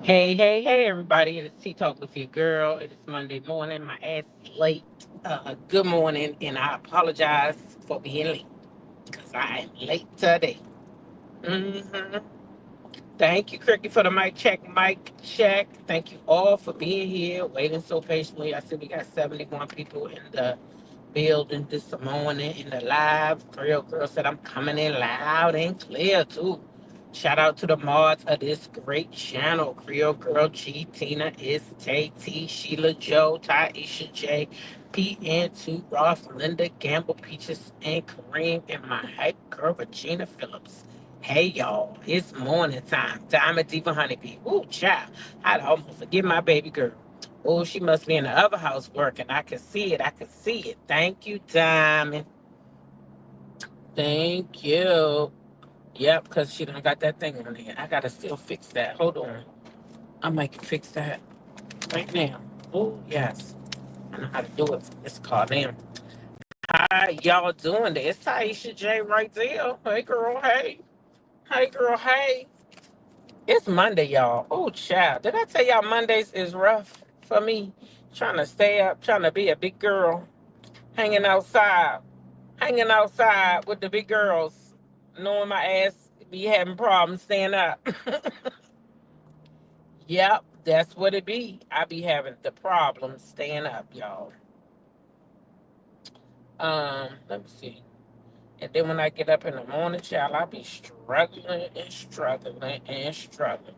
Hey, everybody. It's Tea Talk with your girl. It is Monday morning. My ass is late. Good morning, and I apologize for being late because I am late today. hmm Thank you, Cricket, for the mic check. Mic check. Thank you all for being here, waiting so patiently. I see we got 71 people in the building this morning in the live. Creole Girl said I'm coming in loud and clear too. Shout out to the mods of this great channel. Creole Girl G, Tina, Is, Tay T, Sheila Joe, Taisha J, PN2, Ross, Linda, Gamble, Peaches, and Kareem, and my hype girl Regina Phillips. Hey y'all, it's morning time. Diamond Diva Honeybee. Ooh, child. I'd almost forget my baby girl. Oh, she must be in the other house working. I can see it. I can see it. Thank you, Diamond. Thank you. Yep, because she done got that thing on there. I gotta still fix that. Hold on. I might fix that right now. Oh, yes. I know how to do it. It's called them. How y'all doing there? It's Taisha J right there. Hey, girl. Hey. Hey, girl. Hey. It's Monday, y'all. Oh, child. Did I tell y'all Mondays is rough for me? Trying to stay up, trying to be a big girl, hanging outside. Hanging outside with the big girls, knowing my ass be having problems staying up. Yep, that's what it be. I be having the problem staying up, y'all. Let me see. And then when I get up in the morning, child, I be struggling and struggling and struggling.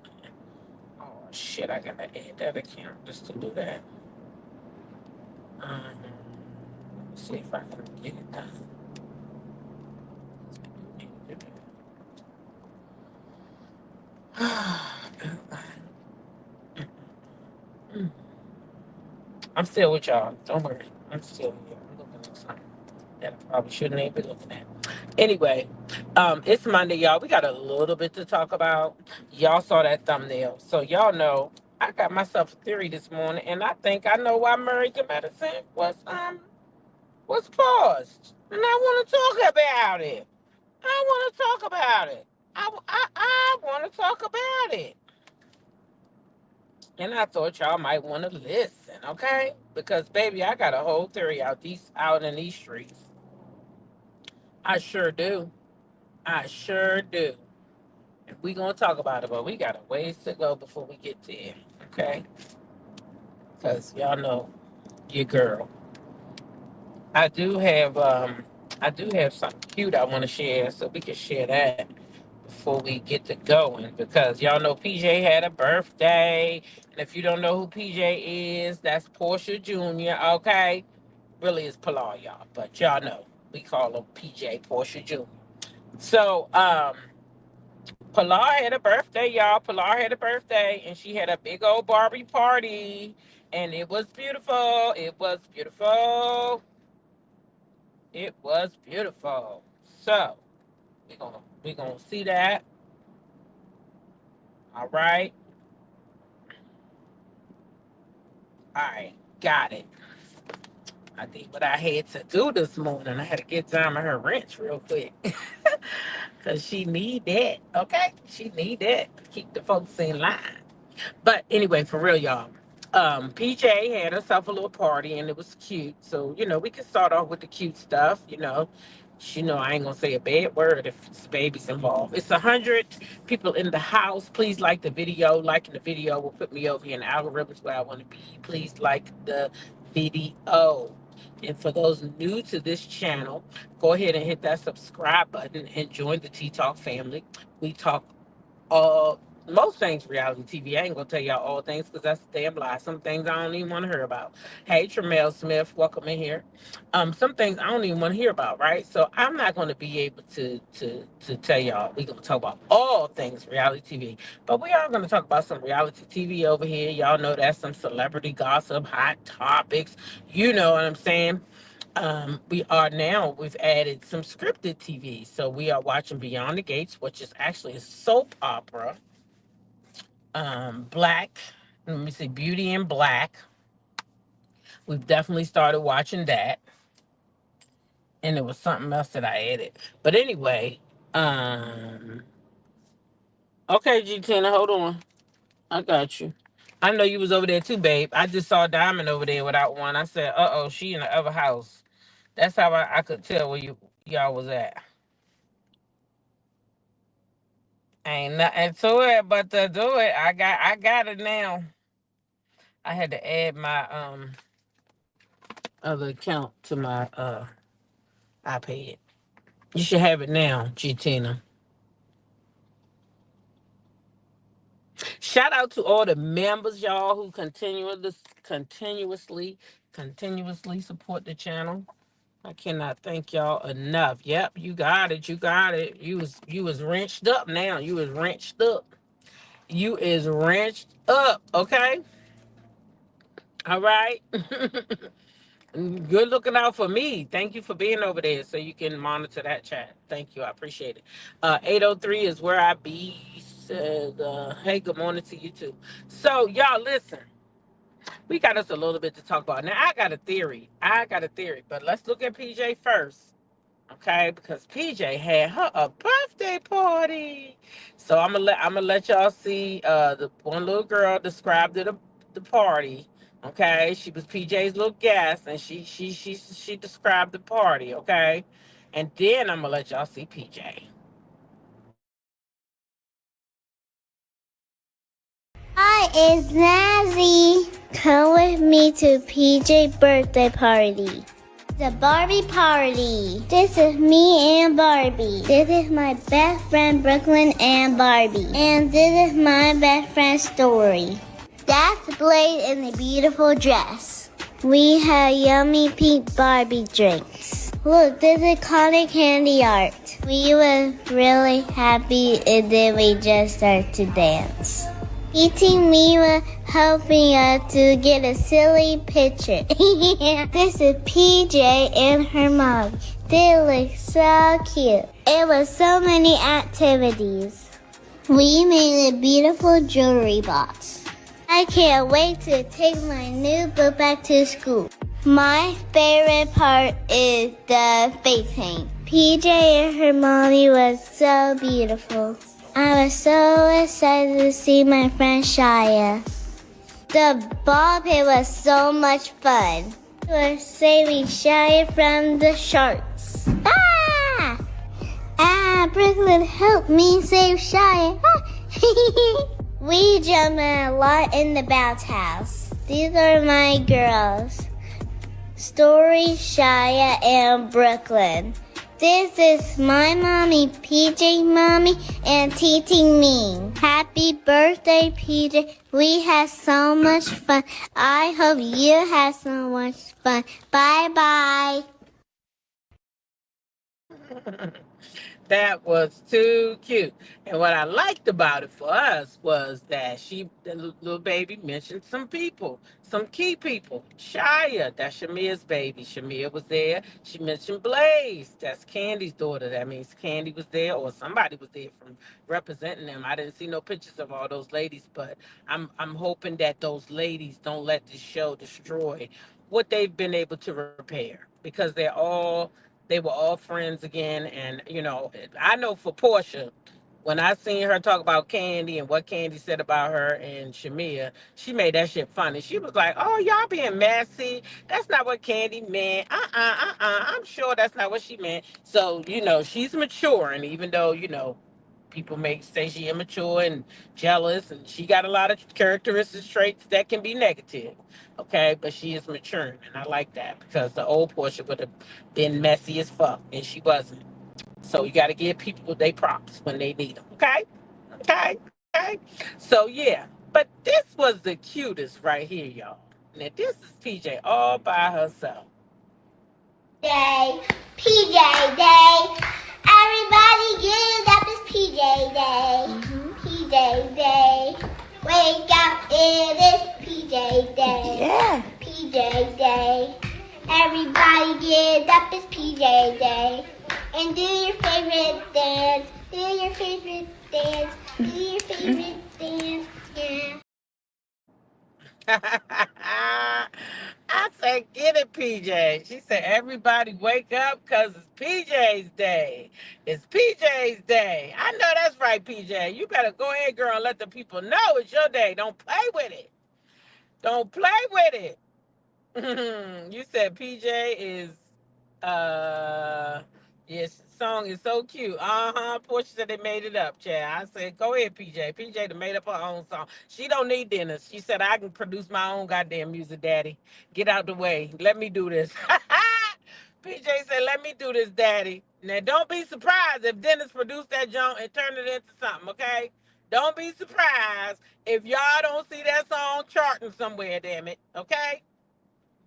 Oh shit, I gotta add that account just to do that. Let's see if I can get it done. I'm still with y'all. Don't worry. I'm still here. I'm looking at something that I probably shouldn't even be looking at. Anyway, it's Monday, y'all. We got a little bit to talk about. Y'all saw that thumbnail. So y'all know I got myself a theory this morning, and I think I know why Murray the medicine was paused. And I want to talk about it. I want to talk about it. I want to talk about it. And I thought y'all might want to listen, okay? Because baby, I got a whole theory out in these streets. I sure do. I sure do. And we gonna talk about it, but we got a ways to go before we get there, okay? Because y'all know your girl. I do have I do have something cute I want to share, so we can share that before we get to going. Because y'all know PJ had a birthday, and if you don't know who PJ is, that's Portia Jr. Okay, really is Pilar, y'all, but y'all know we call him PJ Portia Jr. So Pilar had a birthday, y'all. Pilar had a birthday, and she had a big old Barbie party, and it was beautiful. It was beautiful. It was beautiful. So we gonna see that. All right. All right. Got it. I did what I had to do this morning. I had to get down to her wrench real quick. Cause she need that. Okay? She need that. Keep the folks in line. But anyway, for real, y'all. PJ had herself a little party and it was cute. So, we can start off with the cute stuff, I ain't gonna say a bad word if it's babies involved. It's 100 people in the house. Please like the video. Liking the video will put me over here in the algorithms where I want to be. Please like the video. And for those new to this channel, go ahead and hit that subscribe button and join the Tea Talk family. We talk uh most things reality TV. I ain't gonna tell y'all all things because that's a damn lie. Some things I don't even want to hear about. Hey, Tremel Smith, welcome in here. Some things I don't even want to hear about, right? So I'm not gonna be able to tell y'all we gonna talk about all things reality TV. But we are gonna talk about some reality TV over here. Y'all know that's some celebrity gossip, hot topics. You know what I'm saying? We've added some scripted TV. So we are watching Beyond the Gates, which is actually a soap opera. Black, let me see, Beauty in Black. We've definitely started watching that. And there was something else that I added. But anyway, okay, G Tina, hold on. I got you. I know you was over there too, babe. I just saw Diamond over there without one. I said, "Uh oh, she in the other house." That's how I could tell where y'all was at. Ain't nothing to it but to do it. I got it now. I had to add my other account to my iPad. You should have it now, G Tina. Shout out to all the members, y'all, who continuously support the channel. I cannot thank y'all enough. Yep, you got it. You got it. You was wrenched up now. You was wrenched up. You is wrenched up. Okay. All right. Good looking out for me. Thank you for being over there so you can monitor that chat. Thank you. I appreciate it. 803 is where I be. Said, hey, good morning to you too. So, y'all, listen. We got us a little bit to talk about. Now, I got a theory. But let's look at PJ first. Okay, because PJ had her a birthday party. So I'm gonna let y'all see the one little girl described the party. Okay, she was PJ's little guest, and she described the party. Okay, and then I'm gonna let y'all see PJ. Hi, it's Nazzy. Come with me to PJ birthday party. The Barbie party. This is me and Barbie. This is my best friend Brooklyn and Barbie. And this is my best friend Story. That's Blade in a beautiful dress. We have yummy pink Barbie drinks. Look, this is cotton candy art. We were really happy and then we just started to dance. Eating me was helping us to get a silly picture. This is PJ and her mom. They look so cute. It was so many activities. We made a beautiful jewelry box. I can't wait to take my new book back to school. My favorite part is the face paint. PJ and her mommy was so beautiful. I was so excited to see my friend Shia. The ball pit was so much fun. We were saving Shia from the sharks. Ah! Brooklyn helped me save Shia. We jumped a lot in the bounce house. These are my girls. Story, Shia, and Brooklyn. This is my mommy, PJ mommy, and teaching me. Happy birthday, PJ. We had so much fun. I hope you had so much fun. Bye-bye. That was too cute. And what I liked about it for us was that the little baby, mentioned some people, some key people. Shia, that's Shamia's baby. Shamia was there. She mentioned Blaze, that's Candy's daughter. That means Candy was there, or somebody was there from representing them. I didn't see no pictures of all those ladies, but I'm hoping that those ladies don't let this show destroy what they've been able to repair, because they were all friends again. And, I know for Portia, when I seen her talk about Candy and what Candy said about her and Shamia, she made that shit funny. She was like, oh, y'all being messy. That's not what Candy meant. I'm sure that's not what she meant. So, she's mature. And even though, people may say she immature and jealous, and she got a lot of characteristics, traits that can be negative. Okay, but she is maturing, and I like that, because the old Portia would have been messy as fuck, and she wasn't. So you got to give people their props when they need them. Okay, okay. So yeah, but this was the cutest right here, y'all. Now this is PJ all by herself. Day, PJ Day. Everybody get up, it's PJ Day. PJ Day. Wake up, it is PJ Day. Yeah. PJ Day. Everybody get up, it's PJ Day. And do your favorite dance. Do your favorite dance. Do your favorite dance. Yeah. I said, get it, PJ. She said, everybody wake up because it's PJ's day. It's PJ's day. I know that's right, PJ. You better go ahead, girl, and let the people know it's your day. Don't play with it. Don't play with it. You said PJ is uh yes, song is so cute. Portia said they made it up, Chad. I said, go ahead, PJ. PJ done made up her own song. She don't need dinners. She said, I can produce my own goddamn music, daddy. Get out the way. Let me do this. PJ said, let me do this, daddy. Now don't be surprised if Dennis produced that junk and turned it into something, okay? Don't be surprised if y'all don't see that song charting somewhere, damn it. Okay?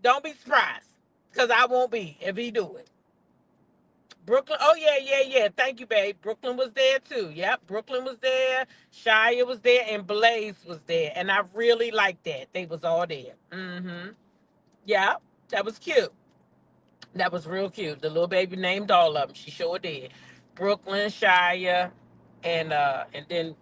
Don't be surprised. Because I won't be if he do it. Brooklyn. Oh, yeah. Thank you, babe. Brooklyn was there, too. Yep, Brooklyn was there. Shia was there. And Blaze was there. And I really liked that. They was all there. Mm-hmm. Yeah, that was cute. That was real cute. The little baby named all of them. She sure did. Brooklyn, Shia, and then,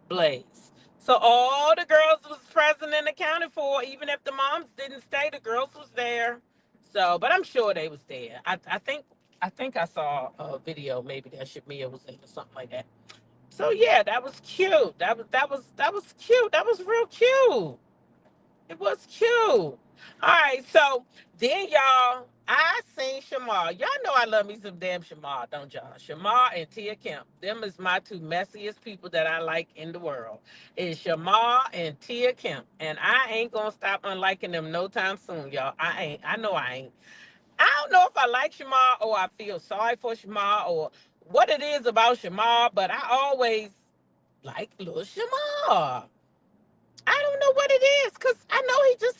Blaze. So all the girls was present and accounted for. Even if the moms didn't stay, the girls was there. So, but I'm sure they was there. I think I saw a video maybe that Shamia was in or something like that. So yeah, that was cute. That was cute. That was real cute. It was cute. All right, so then y'all, I seen Shamar. Y'all know I love me some damn Shamar, don't y'all? Shamar and Tia Kemp. Them is my two messiest people that I like in the world. Is Shamar and Tia Kemp. And I ain't gonna stop unliking them no time soon, y'all. I ain't. I know I ain't. I don't know if I like Shamar or I feel sorry for Shamar or what it is about Shamar, but I always like little Shamar. I don't know what it is, because I know he just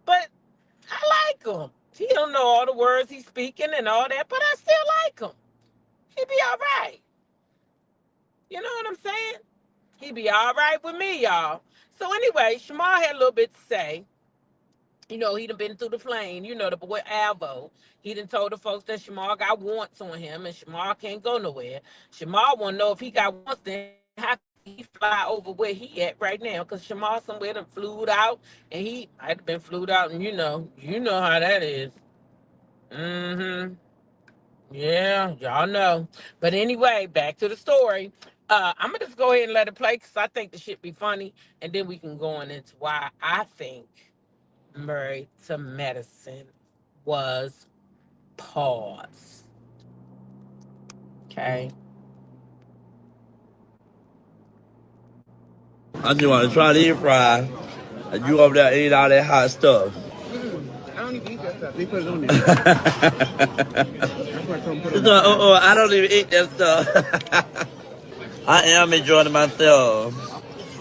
but I like him. He don't know all the words he's speaking and all that, but I still like him. He be all right. You know what I'm saying? He be all right with me, y'all. So anyway, Shamar had a little bit to say. He done been through the flame. The boy Alvo. He done told the folks that Shamar got warrants on him and Shamar can't go nowhere. Shamar want to know if he got warrants, then how can he fly over where he at right now? Because Shamar somewhere done flew out and he might have been flew out and you know how that is. Mm-hmm. Yeah, y'all know. But anyway, back to the story. I'm going to just go ahead and let it play because I think the shit be funny. And then we can go on into why I think Married to Medicine was paused. Okay. I just want to try to eat fry, and you over there eat all that hot stuff. I don't even eat that stuff. They put it on there. I don't even eat that stuff. I am enjoying myself.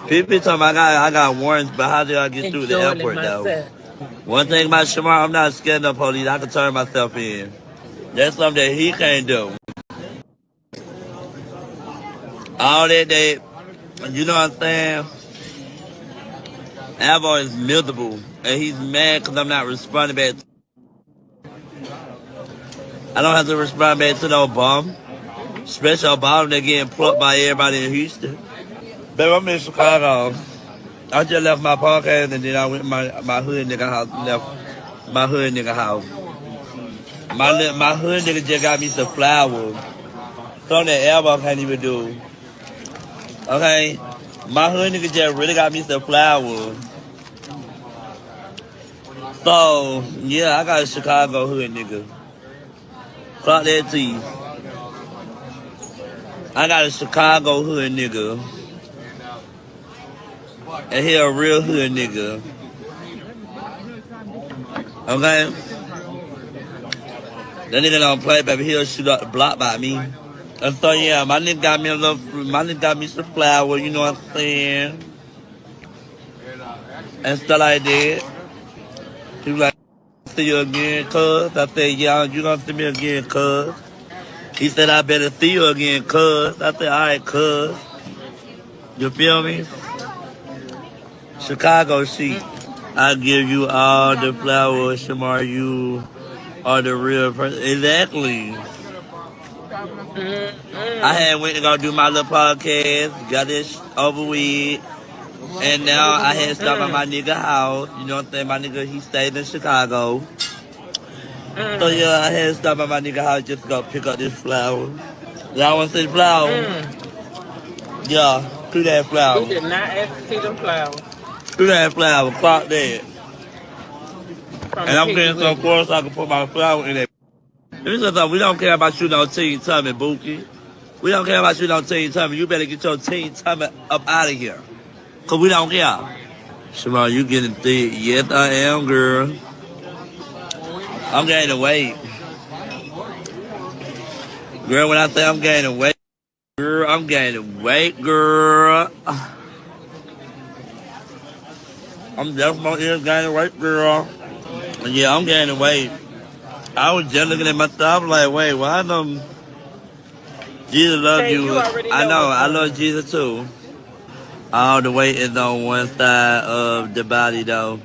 People talking about I got warrants, but how do I get through the airport though? One thing about Shamar, I'm not scared of the police. I can turn myself in. That's something that he can't do. All that day, you know what I'm saying? Alvo is miserable, and he's mad because I'm not responding back. I don't have to respond back to no bum. Especially Obama, they're getting plucked by everybody in Houston. Baby, I'm in Chicago. I just left my podcast and then I went to my hood nigga house. Left my hood nigga house. My hood nigga just got me some flowers. Something that Alvo can't even do. Okay? My hood nigga just really got me some flowers. So, yeah, I got a Chicago hood nigga. Clock that T. I got a Chicago hood nigga. And he a real hood nigga. Okay? That nigga don't play, baby. He'll shoot up the block by me. And so, yeah, my nigga got me some flowers, you know what I'm saying? And stuff like that. He was like, see you again, cuz. I said, yeah, you gonna see me again, cuz. He said, I better see you again, cuz. I said, all right, cuz. You feel me? Chicago chic. I give you all the flowers, Shamar. You are the real person. Exactly. I had went to go do my little podcast, got this over with, and now I had stopped at my nigga house. You know what I'm saying? My nigga, he stayed in Chicago. So Mm. yeah, I had to stop at my nigga house just to go pick up this flower. Y'all want to see the flower? Mm. Yeah, through that We flower. did not ask to see them flowers Through that flower, clock that. from And a I'm Piggly getting some Wiggly. course so I can put my flower in it. This is something we don't care about you no teen tummy, Bookie. We don't care about you no teen tummy. You better get your teen tummy up out of here. Cause we don't care. Shimon, you getting thick. Yes, I am, girl. I'm gaining weight. Girl, when I say I'm gaining weight, girl, I'm gaining weight, girl. I'm definitely gaining weight, girl. And yeah, I'm gaining weight. I was just looking at myself like, wait, why them Jesus love Tay, you you? already I know know, what's I going love on. Jesus too. All the weight is on one side of the body though.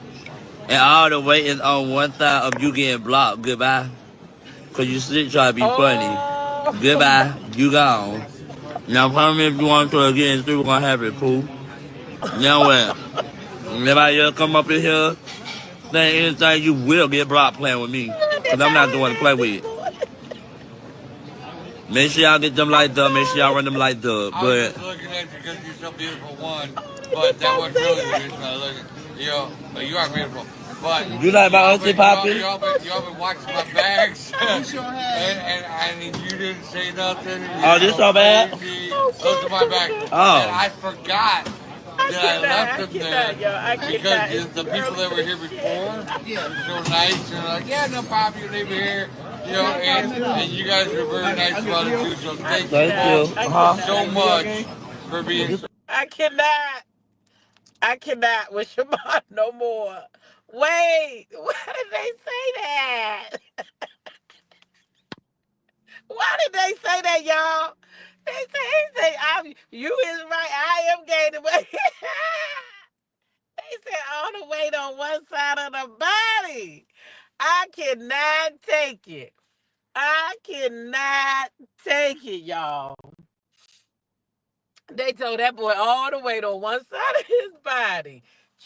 And all the weight is on one side of you getting blocked. Goodbye. Cause you still try to be funny. Oh, Goodbye. You gone. Now tell me if you want to again, see we're gonna have it, poo. Now what? Anybody else come up in here saying anything, you will get blocked playing with me. did Cause y'all I'm not the hear one to that play this with. morning? Make sure y'all get them I'm lights up. Make sure y'all sorry. run them lights up. I was But just looking at you because you're so beautiful, one. Why did But that y'all was say really the that? reason I look at you are beautiful. But you like my auntie Poppy? you all been watching my bags, and you didn't say nothing. And Oh, you're this so so bad? crazy. Oh Those are shit! my bags, and Oh. I forgot I that I left cannot. I them there cannot, y'all. I because cannot. It's the too people early that for were this here shit. before were so nice and like, yeah, no problem, you leave here. And you guys were very nice about it too. So I thank you Thank cannot. both you. I Huh? so cannot. much for being so. I cannot. I cannot with Shabbat no more. Wait, why did they say that? Why did they say that, y'all? They say, you is right. I am gaining weight. They said all the weight on one side of the body. I cannot take it. I cannot take it, y'all. They told that boy all the weight on one side of his body.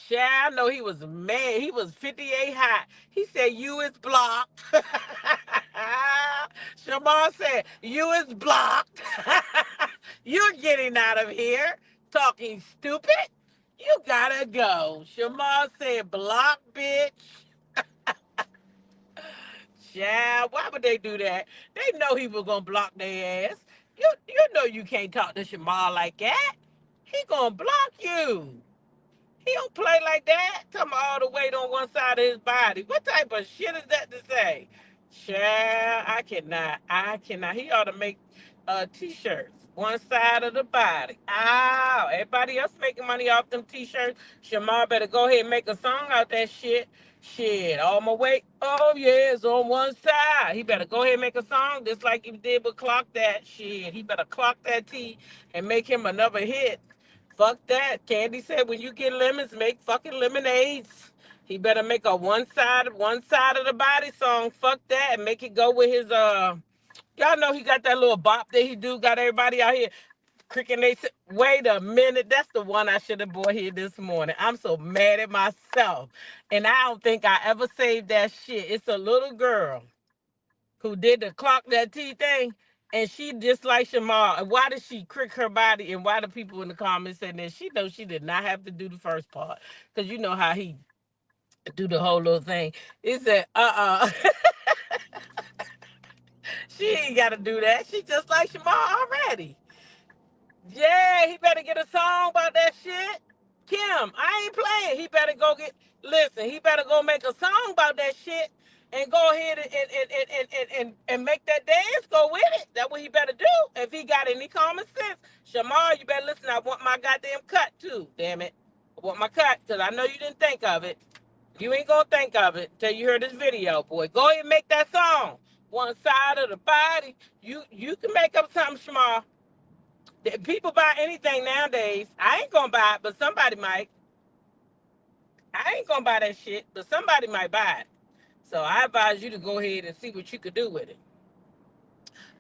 Child, I know he was mad. He was 58 hot. He said, you is blocked. Shamar said, you is blocked. You're getting out of here. Talking stupid. You gotta go. Shamar said, block, bitch. Child, why would they do that? They know he was gonna block their ass. You know you can't talk to Shamar like that. He gonna block you. He don't play like that. Talking about all the weight on one side of his body. What type of shit is that to say? Child, I cannot. I cannot. He ought to make t-shirts. One side of the body. Ow. Everybody else making money off them t-shirts. Shamar better go ahead and make a song out that shit. Shit, all my weight. Oh yeah, it's on one side. He better go ahead and make a song just like he did with Clock That. Shit, he better clock that T and make him another hit. Fuck that. Candy said when you get lemons, make fucking lemonades. He better make a one side of the body song. Fuck that. And make it go with his y'all know he got that little bop that he do, got everybody out here. Cricket, they said, wait a minute, that's the one I should have brought here this morning. I'm so mad at myself. And I don't think I ever saved that shit. It's a little girl who did the clock that T thing, and she just like Shamar. And why did she crick her body? And why the people in the comments saying that she knows she did not have to do the first part, because you know how he do the whole little thing. He said, she ain't got to do that. She just like Shamar already. Yeah, he better get a song about that shit. Kim, I ain't playing. He better go get listen, he better go make a song about that shit and go ahead and make that dance go with it. That's what he better do. If he got any common sense. Shamar, you better listen. I want my goddamn cut too. Damn it. I want my cut, because I know you didn't think of it. You ain't gonna think of it till you hear this video, boy. Go ahead and make that song. One side of the body. You can make up something, Shamar. People buy anything nowadays. I ain't gonna buy it, but somebody might. I ain't gonna buy that shit, but somebody might buy it. So I advise you to go ahead and see what you could do with it.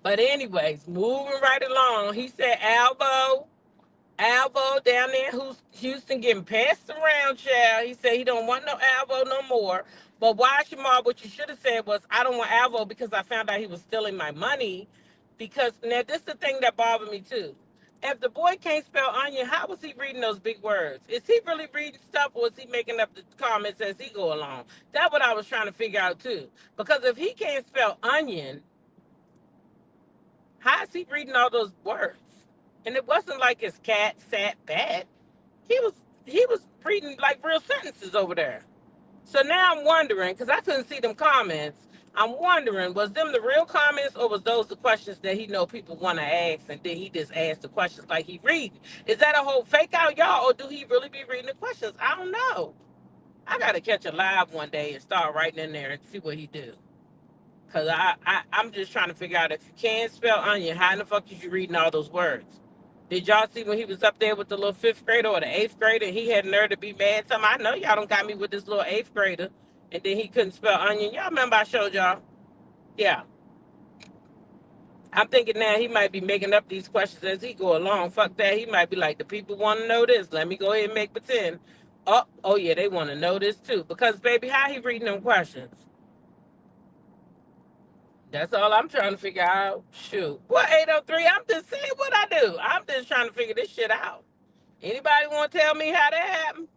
But anyways, moving right along. He said Alvo down there, who's Houston getting passed around, child. He said he don't want no Alvo no more. But why, Shamar, what you should have said was, I don't want Alvo because I found out he was stealing my money. Because now this is the thing that bothered me too. If the boy can't spell onion, how was he reading those big words? Is he really reading stuff, or is he making up the comments as he go along? That's what I was trying to figure out too. Because if he can't spell onion, how is he reading all those words? And it wasn't like his cat sat bad. He was he was reading like real sentences over there. So now I'm wondering, because I couldn't see them comments. I'm wondering, was them the real comments, or was those the questions that he know people want to ask, and then he just asked the questions like he reading? Is that a whole fake out, y'all, or do he really be reading the questions? I don't know. I gotta catch a live one day and start writing in there and see what he do. Cause I'm just trying to figure out, if you can't spell onion, how in the fuck is you reading all those words? Did y'all see when he was up there with the little fifth grader or the eighth grader, and he had nerve to be mad? Something, I know y'all don't got me with this little eighth grader, and then he couldn't spell onion. Y'all remember I showed y'all? Yeah. I'm thinking now he might be making up these questions as he go along. Fuck that. He might be like, the people want to know this. Let me go ahead and make pretend. Oh yeah, they want to know this too. Because baby, how he reading them questions? That's all I'm trying to figure out. Shoot. What 803? I'm just saying what I do. I'm just trying to figure this shit out. Anybody want to tell me how that happened?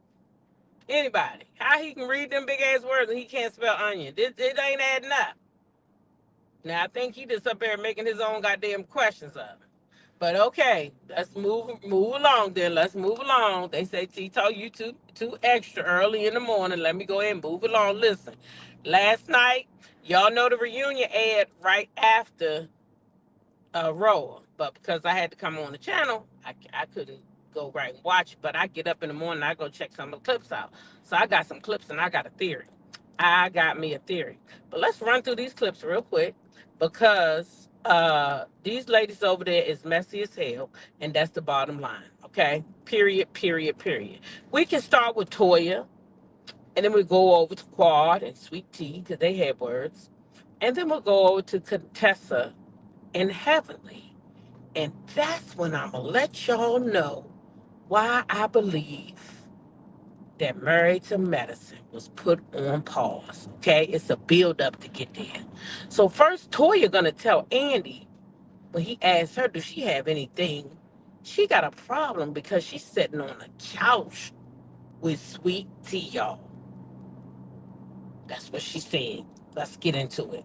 Anybody? How he can read them big ass words and he can't spell onion? It ain't adding up. Now I think he just up there making his own goddamn questions up. But okay, let's move along then. Let's move along. They say Tito, you too extra early in the morning. Let me go ahead and move along. Listen, last night, y'all know the reunion aired right after Roa, but because I had to come on the channel, I couldn't go right and watch it. But I get up in the morning, I go check some of the clips out. So I got some clips and I got a theory. I got me a theory. But let's run through these clips real quick, because these ladies over there is messy as hell, and that's the bottom line. Okay? Period, period, period. We can start with Toya, and then we go over to Quad and Sweet Tea, because they had words. And then we'll go over to Contessa and Heavenly. And that's when I'm going to let y'all know why I believe that Married to Medicine was put on pause. Okay? It's a build up to get there. So first, Toya gonna tell Andy, when he asked her, does she have anything? She got a problem because she's sitting on a couch with Sweet Tea, y'all. That's what she said. Let's get into it.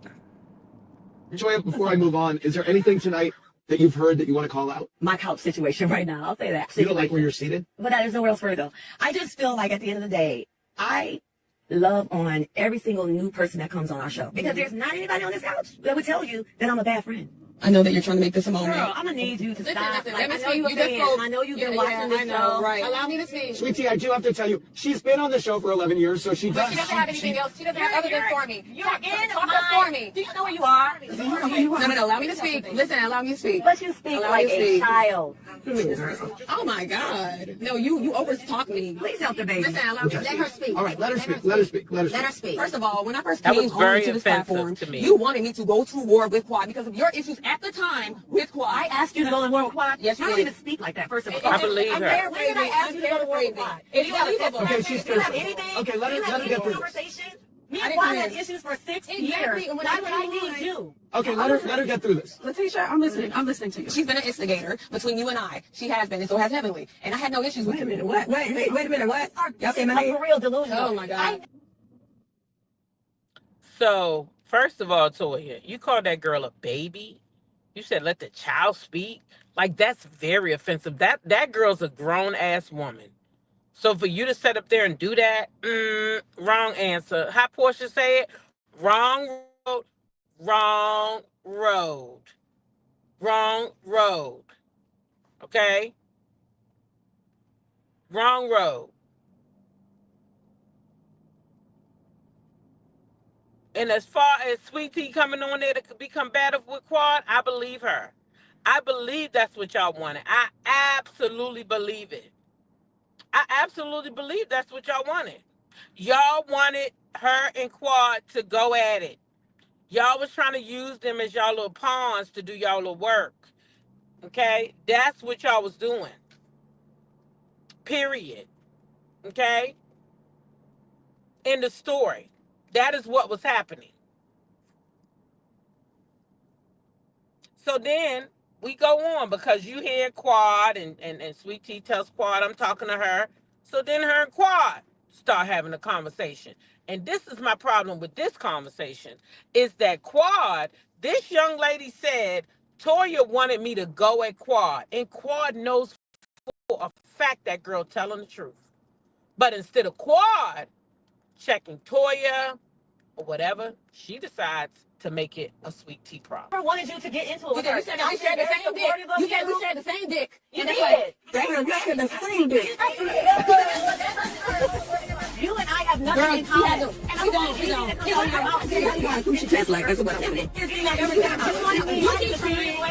Joya, before I move on, is there anything tonight that you've heard that you want to call out? My couch situation right now. I'll say that. You don't like where you're seated? But there's nowhere else for her to go. I just feel like at the end of the day, I love on every single new person that comes on our show. Because there's not anybody on this couch that would tell you that I'm a bad friend. I know that you're trying to make this a moment. Girl, I'm gonna need you to stop. Listen, Like, let me I know speak. you a You just fan. spoke. I know you've been watching this I know, show. right. Allow me to speak. Sweetie, I do have to tell you, she's been on the show for 11 years, so she does. She doesn't have anything else. She doesn't have other than Stormy. You're Talk in to my... Stormy. Do you know where you are? No. Allow me to speak. Listen, allow me to speak. But you speak Allow like me to a speak. child. Oh my God. No, you over talk me. Please help the baby. Listen, allow me. Let her speak. All right, let her speak. Let her speak. Let her Let her speak. speak. First of all, when I first That came was very onto this offensive platform, to me. you wanted me to go to war with Quad because of your issues at the time with Quad. I asked you to go to war with Quad. Yes, you I don't did. even speak like that, first of all. I believe I'm her. paraphrasing. When did I ask you to go to war with Quad? It's Do you have a believable. text Okay, message? she's Do you have thirsty. anything? Okay, let Do you her have get any through this. conversation? Me I and didn't Quad come had in. issues for 6 Exactly, years. and when That's I what I came on- need you. Okay, let her get through this. Letitia, I'm listening. I'm listening to you. She's been an instigator between you and I. She has been, and so has Heavenly. And I had no issues with Wait a you. minute. What? Wait a minute. What? Y'all say my name? I'm for real delusional. Oh my God. So, first of all, Toya, you called that girl a baby. You said let the child speak. Like, that's very offensive. That girl's a grown ass woman. So for you to sit up there and do that, wrong answer. How Portia say it? Wrong road, wrong road, wrong road. Okay? Wrong road. And as far as Sweet Tea coming on there to be combative with Quad, I believe her. I believe that's what y'all wanted. I absolutely believe it. I absolutely believe that's what y'all wanted. Y'all wanted her and Quad to go at it. Y'all was trying to use them as y'all little pawns to do y'all little work. Okay? That's what y'all was doing. Period. Okay? In the story. That is what was happening. So then we go on because you hear Quad and Sweet Tea tells Quad I'm talking to her. So then her and Quad start having a conversation. And this is my problem with this conversation is that Quad, this young lady said, Toya wanted me to go at Quad. And Quad knows for a fact that girl telling the truth. But instead of Quad checking Toya or whatever, she decides to make it a Sweet Tea problem. I wanted you to get into it with her. You said we shared the same dick. You said we shared the same dick. You did. We shared the same dick. You and I have nothing in common. We don't. We should just like that's what I'm saying. You keep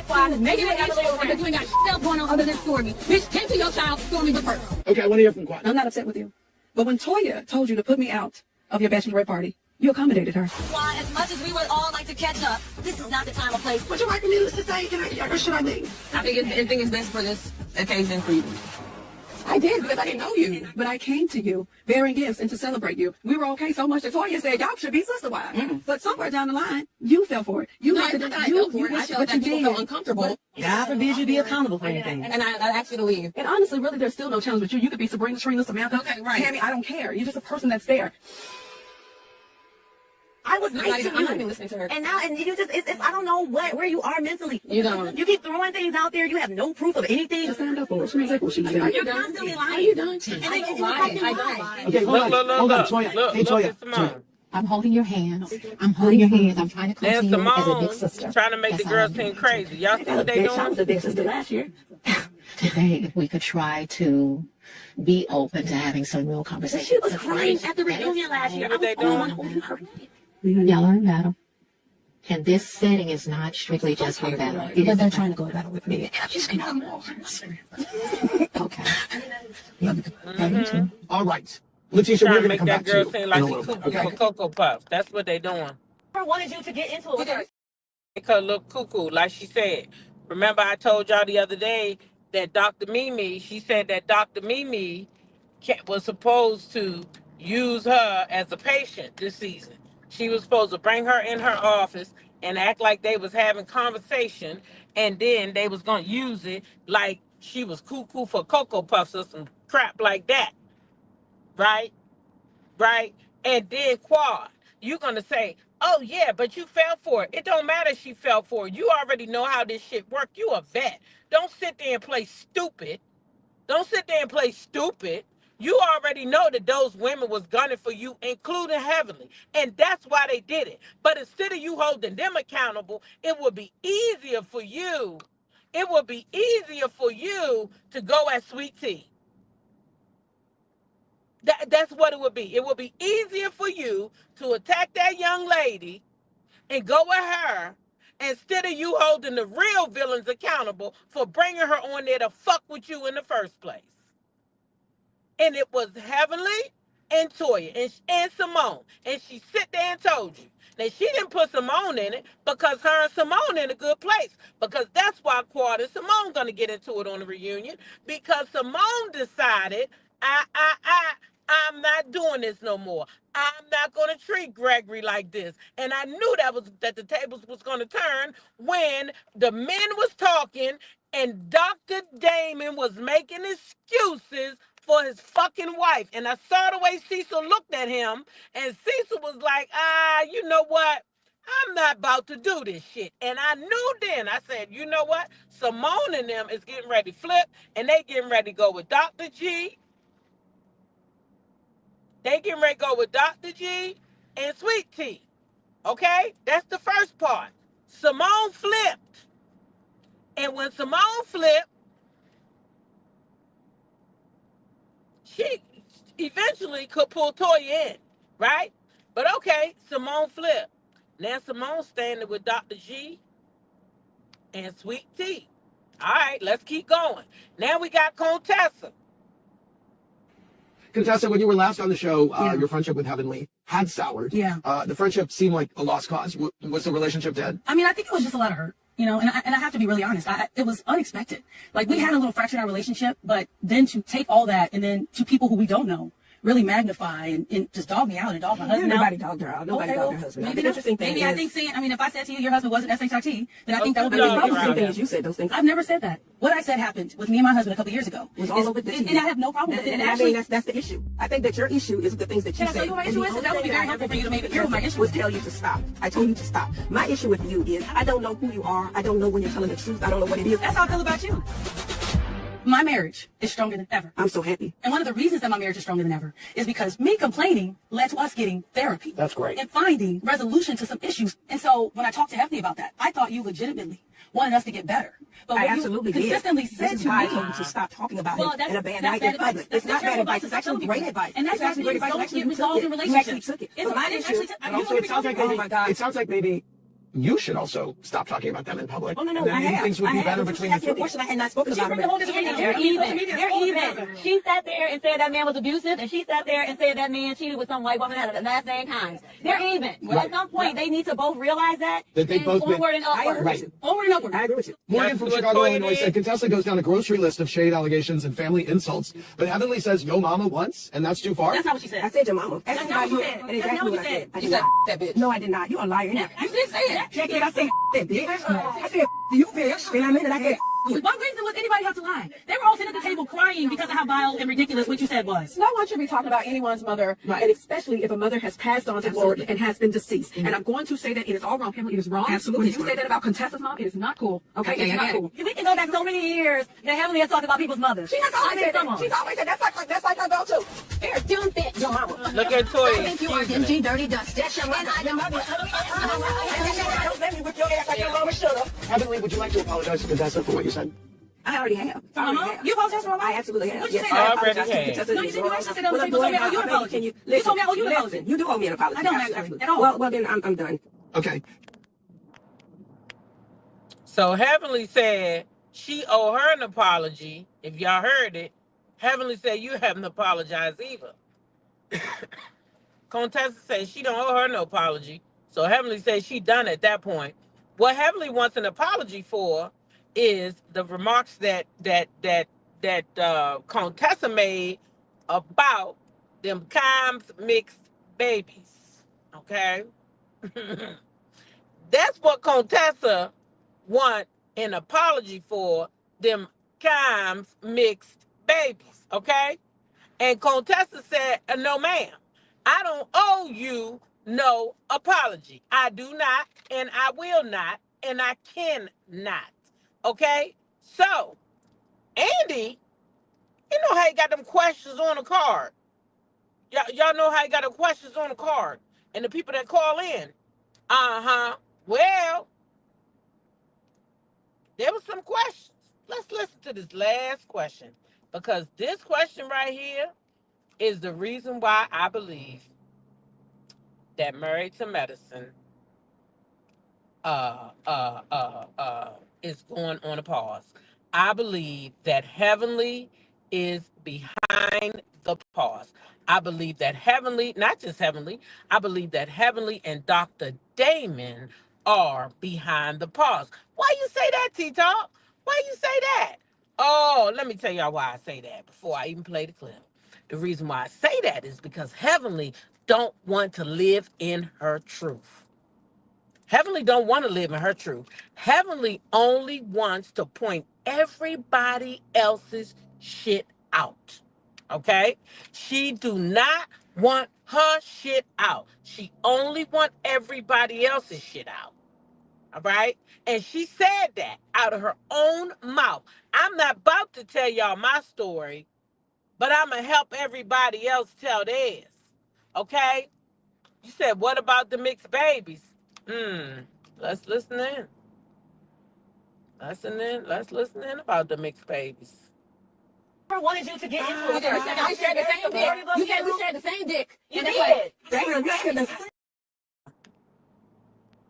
trying to make it a little but you ain't got shit else going on other than Stormy. Bitch, tend to your child, Stormy the first. Okay, I want to hear from Quad. I'm not upset with you. But when Toya told you to put me out of your bachelorette party, you accommodated her. Why, as much as we would all like to catch up, this is not the time or place. Would you like me to say, or should I leave? I think it's best for this occasion for you. I did because I didn't know you. But I came to you bearing gifts and to celebrate you. We were okay so much that Toya said y'all should be sister wives. But somewhere down the line, you fell for it. You I felt that people felt uncomfortable. God forbid you be accountable for anything. And I asked you to leave. And honestly, really, there's still no challenge with you. You could be Sabrina, Trina, Samantha, Okay, right. Tammy. I don't care. You're just a person that's there. I was nice to I'm not you. even listening to her. And now, and you just, it's I don't know where you are mentally. You don't. You keep throwing things out there. You have no proof of anything. Just stand up for it. She knows what she's Are saying. you You're done? constantly lying. Are you done? And I then don't you lie. fucking I lie. don't lie. Okay, hold on. Hold on, Toya. Hey, Toya. At Simone. I'm holding your hands. I'm holding your hands. I'm trying to come There's to you as a big Simone sister. trying to make the That's girls all I'm seem crazy. Y'all see what they Big shots doing? of big sister last year. Today, if we could try to be open to having some real conversations. She was crying at the reunion last year. I What was they the only one doing? holding her. Y'all are in battle. And this setting is not strictly just for battle. It But is they're trying to go to battle with me. okay. Yeah, me too. All right. Letitia, Trying we're to going to make come that back to girl you seem in like a she little bit, cuckoo okay? for Cocoa Puffs. That's what they doing. I wanted you to get into it with her. Make her look cuckoo, like she said. Remember I told y'all the other day that Dr. Mimi, she said that Dr. Mimi was supposed to use her as a patient this season. She was supposed to bring her in her office and act like they was having conversation, and then they was going to use it like she was cuckoo for Cocoa Puffs or some crap like that. Right? Right? And then Quad, you're gonna say, oh yeah, but you fell for it. It don't matter if she fell for it. You already know how this shit work. You a vet. Don't sit there and play stupid. Don't sit there and play stupid. You already know that those women was gunning for you, including Heavenly. And that's why they did it. But instead of you holding them accountable, it would be easier for you. It would be easier for you to go at Sweet Tea. That's what it would be. It would be easier for you to attack that young lady and go at her instead of you holding the real villains accountable for bringing her on there to fuck with you in the first place. And it was Heavenly and Toya and Simone. And she sit there and told you. Now, she didn't put Simone in it because her and Simone in a good place. Because that's why Quad and Simone going to get into it on the reunion. Because Simone decided, I'm not doing this no more. I'm not going to treat Gregory like this. And I knew that the tables was going to turn when the men was talking and Dr. Damon was making excuses for his fucking wife. And I saw the way Cecil looked at him, and Cecil was like, you know what? I'm not about to do this shit. And I knew then, I said, you know what? Simone and them is getting ready to flip, and they getting ready to go with Dr. G. They getting ready to go with Dr. G and Sweet Tea. Okay? That's the first part. Simone flipped. And when Simone flipped, she eventually could pull Toya in, right? But okay, Simone flipped. Now Simone standing with Dr. G and Sweet Tea. All right, let's keep going. Now we got Contessa. Contessa, when you were last on the show, your friendship with Heavenly had soured. Yeah. The friendship seemed like a lost cause. Was the relationship dead? I mean, I think it was just a lot of hurt, you know, and I have to be really honest. It was unexpected. Like, we had a little fracture in our relationship, but then to take all that and then to people who we don't know, really magnify and just dog me out and dog my husband out. Nobody dogged her out. Nobody dogged her husband out. Maybe The interesting thing maybe is, I think saying, I mean, if I said to you your husband wasn't SHIT, then I think that would be the the problem. interesting thing is you said those things. I've never said that. What I said happened with me and my husband a couple years ago. It was all over the TV. And I have no problem with it. And actually, I mean, that's the issue. I think that your issue is the things that you can I said. tell you what my issue is? That would be very helpful for you to maybe hear what my issue was is. tell you to stop. I told you to stop. My issue with you is I don't know who you are. I don't know when you're telling the truth. I don't know what it is. That's how I feel about you. My marriage is stronger than ever. I'm so happy. And one of the reasons that my marriage is stronger than ever is because me complaining led to us getting therapy. That's great. And finding resolution to some issues. And so when I talked to Hefty about that, I thought you legitimately wanted us to get better. But I what absolutely you consistently did. said This is to why I me, told you to stop talking about well, it in a bad that's light in bad public. advice. It's not bad advice. It's actually great advice. And that's It's actually why great advice. things Actually, don't get resolved in you actually relationships. took it. It's So my I didn't issue, actually And also, it sounds like maybe you should also stop talking about them in public. Oh, no, And then I maybe have. things would be I better have. between You the asked me a two. question I had not spoken about. bring the whole disagreement. They're even. They're even. She sat there and said that man was abusive, and she sat there and said that man cheated with some white woman at the last name times. They're even. But at some point, they need to both realize that. That they both been- onward and I upward. agree with you. Onward and upward. I agree with you. Morgan from That's what Chicago, Toya Illinois said did. Contessa goes down a grocery list of shade allegations and family insults, but Heavenly says yo mama once, and that's too far. That's not what she said. I said your mama. That's not what you said. And That's exactly not what what you I said. said. I You did said not. that bitch. No, I did not. You're a liar. You did say it. Jackie, I said that bitch. I said you bitch. And I meant it. I said What reason would anybody have to lie? They were all sitting at the table crying because of how vile and ridiculous what you said was. No one should be talking about anyone's mother, Right. and especially if a mother has passed on to glory Absolutely. and has been deceased. And I'm going to say that it is all wrong. It is wrong. Absolutely. When you say that about Contessa's mom, it is not cool. Okay, it's not cool. We can go back so many years that Heavenly has talked about people's mothers. She has always said come that. on. She's always said that's like her go-to. They're stupid. Your mama. Look at Toya. I think you are excusing dingy, it. dirty dust. That's your mother. Your mother. Don't let me whip your ass like your mama should have. Heavenly, would you like to apologize to Contessa for what you said? I already have. For my mom? You apologize for my mom? I absolutely have. What'd you Yes, say? I I apologize already to have. Contessa. No, you didn't. You actually said that Well, on the table. I'm You told me I owe you an doing- apology. Can you You told me I owe you an listen, apology. You do owe me an apology. I don't Absolutely. actually, at all. Well, then I'm done. Okay. So Heavenly said she owe her an apology. If y'all heard it, Heavenly said you haven't apologized either. Contessa said she don't owe her no apology. So Heavenly said she done at that point. What Heavenly wants an apology for is the remarks that Contessa made about them Kimes mixed babies. Okay? That's what Contessa want an apology for, them Kimes mixed babies. Okay? And Contessa said, no ma'am, I don't owe you no apology. I do not, and I will not, and I cannot. Okay? So, Andy, you know how he got them questions on the card. Y'all know how he got the questions on the card. And the people that call in. Well, there was some questions. Let's listen to this last question. Because this question right here is the reason why I believe that Married to Medicine is going on a pause. I believe that Heavenly is behind the pause. I believe that Heavenly, not just Heavenly, I believe that Heavenly and Dr. Damon are behind the pause. Why you say that, T-Talk? Why you say that? Oh, let me tell y'all why I say that before I even play the clip. The reason why I say that is because Heavenly don't want to live in her truth. Heavenly don't want to live in her truth. Heavenly only wants to point everybody else's shit out. Okay? She do not want her shit out. She only want everybody else's shit out. All right? And she said that out of her own mouth. I'm not about to tell y'all my story, but I'm going to help everybody else tell theirs. Okay? You said, what about the mixed babies? Let's listen in. Let's listen in about the mixed babies. I wanted you to get into it. I shared the same dick. You said we shared the same dick. You did.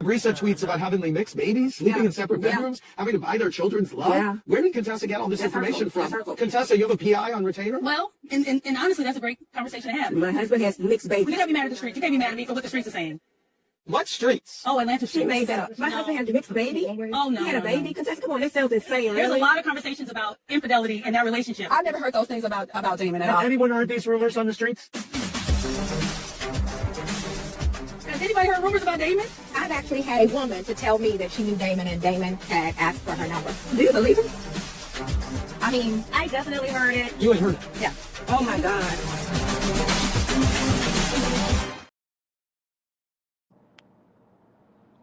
Risa tweets about Heavenly mixed babies, sleeping in separate bedrooms, having to buy their children's love. Yeah. Where did Contessa get all this information from? That's hurtful. Contessa, you have a PI on retainer? Well, and honestly, that's a great conversation to have. My husband has mixed You babies. can't be mad at the streets. You can't be mad at me for what the streets are saying. What streets? Oh, Atlanta She made that up. My husband had to mix a baby. Oh, no. He had a baby. Contessa, come on, that sounds insane. There's Really? a lot of conversations about infidelity in that relationship. I've never heard those things about Damon at all. Has anyone heard these rumors on the streets? Has anybody heard rumors about Damon? I've actually had a woman to tell me that she knew Damon and Damon had asked for her number. Do you believe him? I mean, I definitely heard it. You ain't heard it. yeah. Oh my God.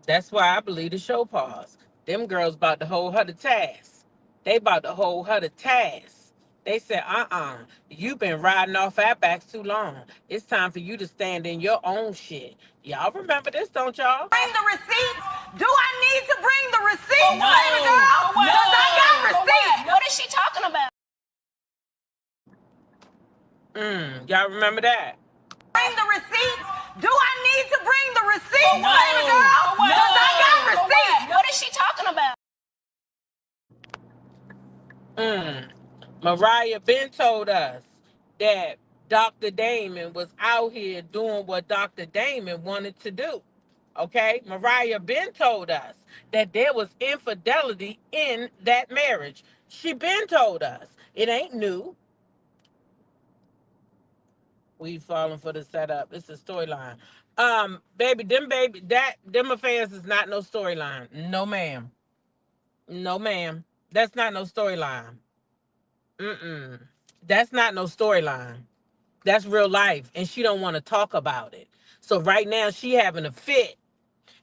That's why I believe the show pause. Them girls about to hold her to task. They about to hold her to task. They said, you been riding off our backs too long. It's time for you to stand in your own shit. Y'all remember this, don't y'all? Bring the receipts? Do I need to bring the receipts, No. baby girl? No. Because I got receipts. What is she talking about? Y'all remember that? Bring the receipts? Do I need to bring the receipts, No. baby girl? Because I got receipts. What is she talking about? Mariah been told us that Dr. Damon was out here doing what Dr. Damon wanted to do. Okay? Mariah been told us that there was infidelity in that marriage. She been told us. It ain't new. We falling for the setup. It's a storyline. Baby, them affairs is not no storyline. No, ma'am. No, ma'am. That's not no storyline. That's not no storyline. That's real life, and she don't want to talk about it. So right now she having a fit,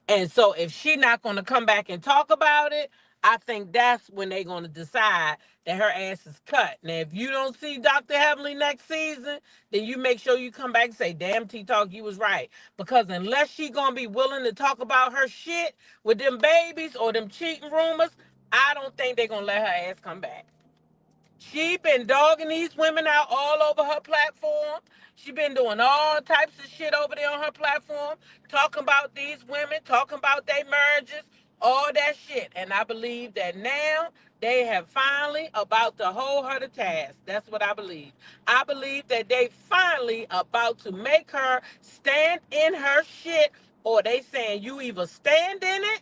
and so if she not going to come back and talk about it, I think that's when they going to decide that her ass is cut. Now, if you don't see Dr. Heavenly next season, then you make sure you come back and say, "Damn, T-Talk, you was right." Because unless she going to be willing to talk about her shit with them babies or them cheating rumors, I don't think they going to let her ass come back. She been dogging these women out all over her platform. She been doing all types of shit over there on her platform, talking about these women, talking about their marriages, all that shit. And I believe that now they have finally about to hold her to task. That's what I believe. I believe that they finally about to make her stand in her shit, or they saying you either stand in it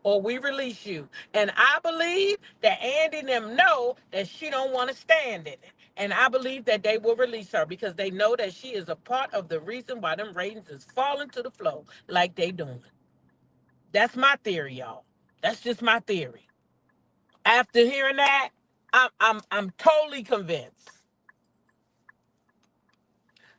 or we release you. And I believe that Andy and them know that she don't want to stand in it. And I believe that they will release her because they know that she is a part of the reason why them ratings is falling to the floor like they doing. That's my theory, y'all. That's just my theory. After hearing that, I'm totally convinced.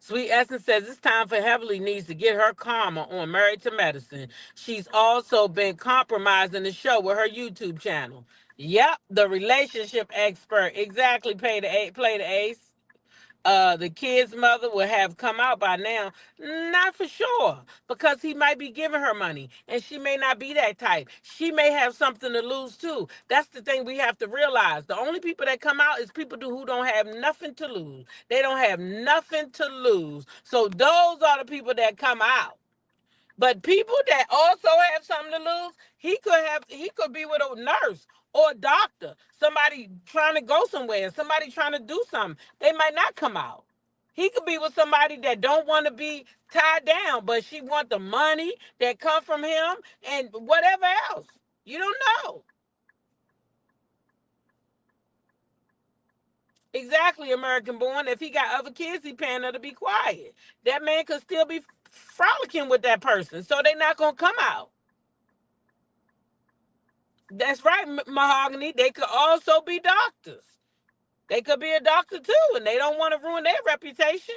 Sweet Essence says it's time for Heavenly needs to get her karma on Married to Medicine. She's also been compromising the show with her YouTube channel. Yep, the relationship expert. Exactly, play the ace. The kid's mother would have come out by now. Not for sure, because he might be giving her money, and she may not be that type. She may have something to lose too. That's the thing we have to realize. The only people that come out is people who don't have nothing to lose. They don't have nothing to lose. So those are the people that come out. But people that also have something to lose, he could be with a nurse or a doctor, somebody trying to go somewhere, somebody trying to do something. They might not come out. He could be with somebody that don't want to be tied down, but she want the money that come from him and whatever else. You don't know. Exactly, American born. If he got other kids, he paying her to be quiet. That man could still be frolicking with that person, so they're not gonna come out. That's right, Mahogany. They could also be doctors. They could be a doctor too, and they don't want to ruin their reputation.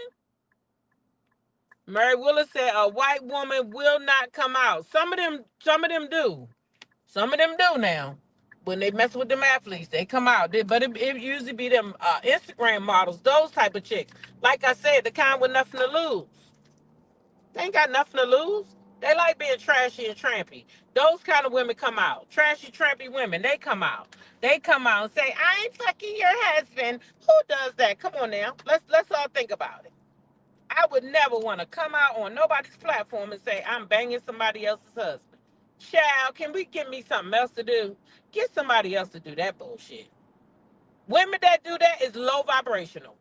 Mary Willis said a white woman will not come out. Some of them do. Some of them do now. When they mess with them athletes, they come out. But it usually be them Instagram models, those type of chicks. Like I said, the kind with nothing to lose. They ain't got nothing to lose. They like being trashy and trampy. Those kind of women come out. Trashy, trampy women, they come out. They come out and say, "I ain't fucking your husband." Who does that? Come on now. Let's all think about it. I would never want to come out on nobody's platform and say, "I'm banging somebody else's husband." Child, can we give me something else to do? Get somebody else to do that bullshit. Women that do that is low vibrational.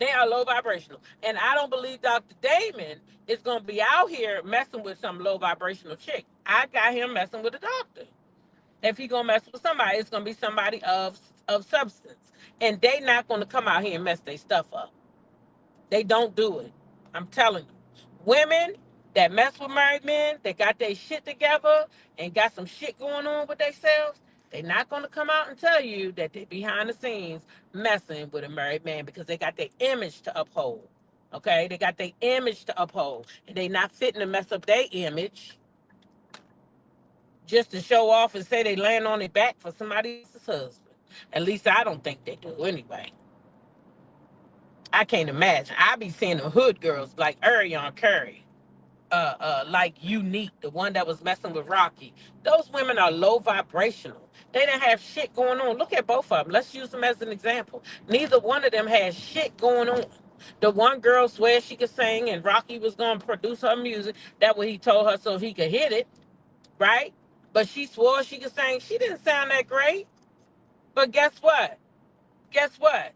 They are low vibrational. And I don't believe Dr. Damon is going to be out here messing with some low vibrational chick. I got him messing with a doctor. If he going to mess with somebody, it's going to be somebody of substance. And they not going to come out here and mess their stuff up. They don't do it. I'm telling you. Women that mess with married men, that got their shit together and got some shit going on with themselves, they not going to come out and tell you that they behind the scenes messing with a married man because they got their image to uphold. Okay? They got their image to uphold. And they not fitting to mess up their image just to show off and say they laying on their back for somebody else's husband. At least I don't think they do anyway. I can't imagine. I be seeing the hood girls like Ariana Curry, like Unique, the one that was messing with Rocky. Those women are low vibrational. They didn't have shit going on. Look at both of them. Let's use them as an example. Neither one of them had shit going on. The one girl swears she could sing and Rocky was going to produce her music. That's what he told her so he could hit it, right? But she swore she could sing. She didn't sound that great. But guess what? Guess what?